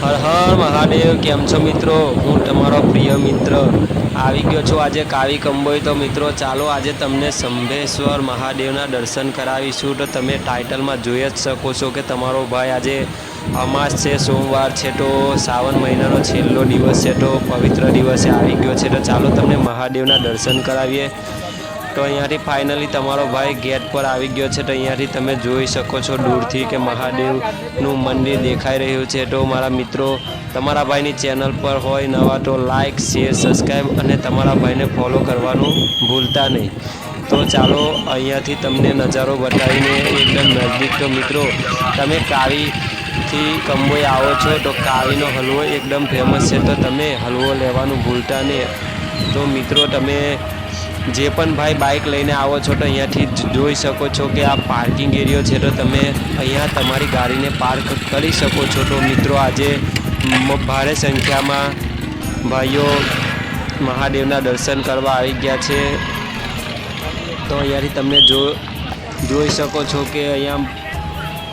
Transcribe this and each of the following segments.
હર હર મહાદેવ. કેમ છો મિત્રો? હું તમારો પ્રિય મિત્ર આવી ગયો છું આજે કાવી કંબોઈ. તો મિત્રો ચાલો આજે તમને શંભેશ્વર મહાદેવના દર્શન કરાવીશું. તો તમે ટાઇટલમાં જોઈ જ શકો છો કે તમારો ભાઈ આજે અમાસ છે, સોમવાર છે, તો શ્રાવણ મહિનાનો છેલ્લો દિવસ છે, તો પવિત્ર દિવસે આવી ગયો છે. તો ચાલો તમને મહાદેવના દર્શન કરાવીએ. તો અહીંયાથી ફાઇનલી તમારો ભાઈ ગેટ પર આવી ગયો છે. તો અહીંયાથી તમે જોઈ શકો છો દૂરથી કે મહાદેવનું મંદિર દેખાઈ રહ્યું છે. તો મારા મિત્રો તમારા ભાઈની ચેનલ પર હોય નવા તો લાઇક, શેર, સબસ્ક્રાઈબ અને તમારા ભાઈને ફોલો કરવાનું ભૂલતા નહીં. તો ચાલો અહીંયાથી તમને નજારો બતાવીને એકદમ નજદીક. તો મિત્રો તમે કાવીથી કંબોઈ આવો છો તો કાવીનો હલવો એકદમ ફેમસ છે. તો તમે હલવો લેવાનું ભૂલતા નહીં. તો મિત્રો તમે જે પણ ભાઈ બાઇક લઈને આવો છો તો અહીંયાથી જોઈ શકો છો કે આ પાર્કિંગ એરિયો છે. તો તમે અહીંયા તમારી ગાડીને પાર્ક કરી શકો છો. તો મિત્રો આજે ભારે સંખ્યામાં ભાઈઓ મહાદેવના દર્શન કરવા આવી ગયા છે. તો અહીંયાથી તમને જોઈ શકો છો કે અહીંયા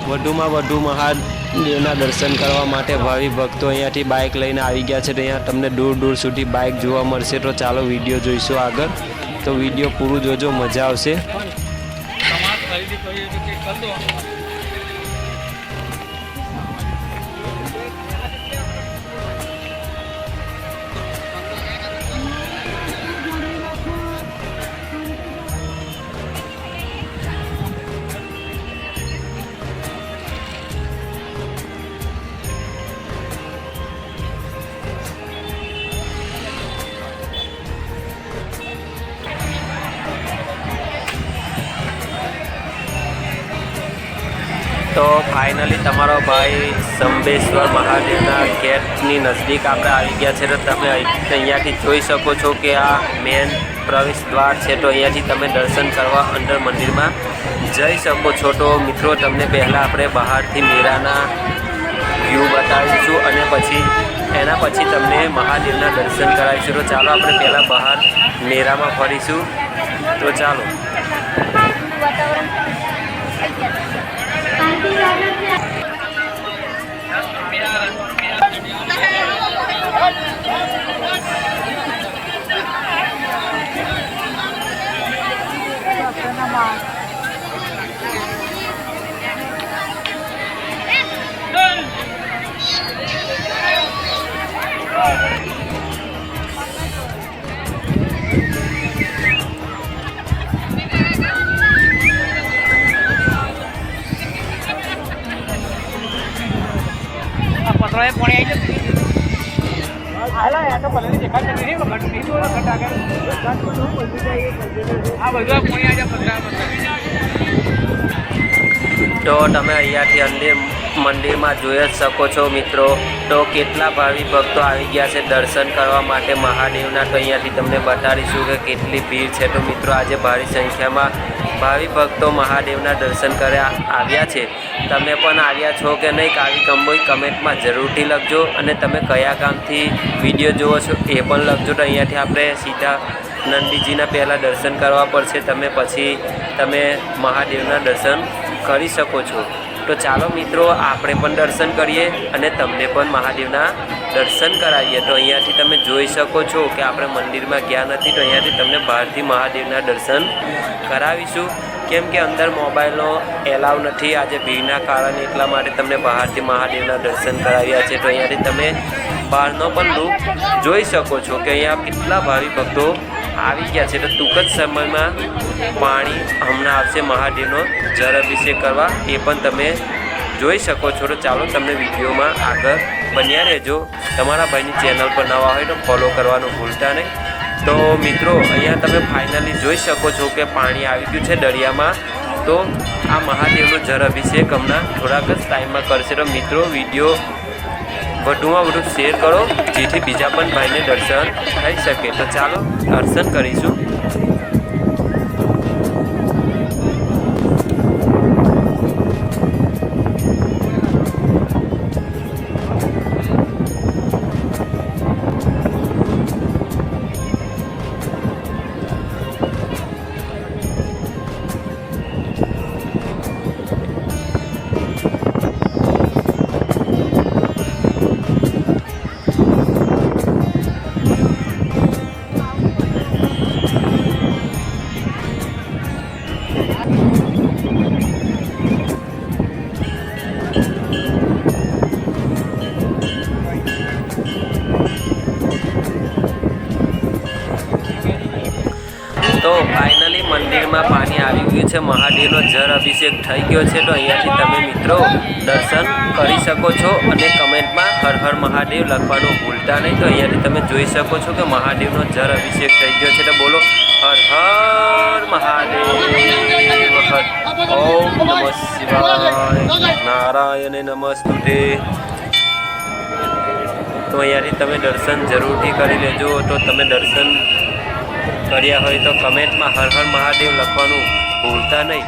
વધુમાં વધુ મહાદેવના દર્શન કરવા માટે ભાવિ ભક્તો અહીંયાથી બાઇક લઈને આવી ગયા છે. તો અહીંયા તમને દૂર દૂર સુધી બાઇક જોવા મળશે. તો ચાલો વિડીયો જોઈશું આગળ. તો વિડીયો પૂરું જોજો, મજા આવશે. તો ફાઇનલી તમારો ભાઈ શંભેશ્વર મહાદેવના ગેટની નજદીક આપણે આવી ગયા છે. તો તમે અહીંયાથી જોઈ શકો છો કે આ મેન પ્રવેશ દ્વાર છે. તો અહીંયાથી તમે દર્શન કરવા અંદર મંદિરમાં જઈ શકો છો. તો મિત્રો તમને પહેલાં આપણે બહારથી મેળાના વ્યૂ બતાવીશું અને એના પછી તમને મહાદેવના દર્શન કરાવીશું. તો ચાલો આપણે પહેલાં બહાર મેળામાં ફરીશું. તો ચાલો. પતરા પાણી આવી જશે હાલા યા તો ભલે દેખાડ નથી ને ઘટ નહીં તો ઘટ આગળ આ બધું પાણી આવી જાય પતરા. તો તમે અહીંયાથી મંદિરમાં જોઈ જ શકો છો મિત્રો. તો કેટલા ભાવિ ભક્તો આવી ગયા છે દર્શન કરવા માટે મહાદેવના. તો અહીંયાથી તમને બતાડીશું કે કેટલી ભીડ છે. તો મિત્રો આજે ભારી સંખ્યામાં ભાવિ ભક્તો મહાદેવના દર્શન કરવા આવ્યા છે. તમે પણ આવ્યા છો કે નહીં કાવી કંબોઈ કમેન્ટમાં જરૂરથી લખજો. અને તમે કયા ગામથી વિડીયો જુઓ છો એ પણ લખજો. તો અહીંયાથી આપણે સીધા નંદીજીના પહેલાં દર્શન કરવા પડશે. તમે મહાદેવના દર્શન કરી શકો છો. તો ચાલો મિત્રો આપણે પણ દર્શન કરીએ અને તમને પણ મહાદેવના દર્શન કરાવીએ. તો અહીંયાથી તમે જોઈ શકો છો કે આપણે મંદિરમાં ગયા નથી. તો અહીંયાથી તમને બહારથી મહાદેવના દર્શન કરાવીશું. કેમ કે અંદર મોબાઈલનો એલાવ નથી આજે ભીડના કારણે, એટલા માટે તમને બહારથી મહાદેવના દર્શન કરાવ્યા છે. તો અહીંયાથી તમે બહારનો પણ લુક જોઈ શકો છો કે અહીંયા કેટલા ભાવિ ભક્તો આવી ગયા છે. તો ટૂંક જ સમયમાં પાણી હમણાં આવશે મહાદેવનો જળ અભિષેક કરવા, એ પણ તમે જોઈ શકો છો. તો ચાલો તમને વિડીયોમાં આગળ બન્યા રહેજો. તમારા ભાઈની ચેનલ પર નવા હોય તો ફોલો કરવાનું ભૂલતા નહીં. તો મિત્રો અહીંયા તમે ફાઇનલી જોઈ શકો છો કે પાણી આવી ગયું છે દરિયામાં. તો આ મહાદેવનો જળ અભિષેક હમણાં થોડાક જ ટાઈમમાં કરશે. તો મિત્રો વિડીયો વધુમાં વધુ શેર કરો જેથી બીજા પણ ભાઈને દર્શન થઈ શકે. તો ચાલો દર્શન કરીશું. છે મહાદેવનો જળ અભિષેક થઈ ગયો છે. તો અહીંયાથી તમે મિત્રો દર્શન કરી શકો છો અને કમેન્ટમાં હર હર મહાદેવ લખવાનું ભૂલતા નહીં. તો અહીંયાથી તમે જોઈ શકો છો કે મહાદેવનો જળ અભિષેક થઈ ગયો છે. તો બોલો હર હર મહાદેવ. ઓમ નમઃ શિવાય નારાયણ નમસ્તુતે. તો અહીંયાથી તમે દર્શન જરૂરથી કરી લેજો. તો તમે દર્શન કર્યા હોય તો કમેન્ટમાં હર હર મહાદેવ લખવાનું ભૂલતા નહીં.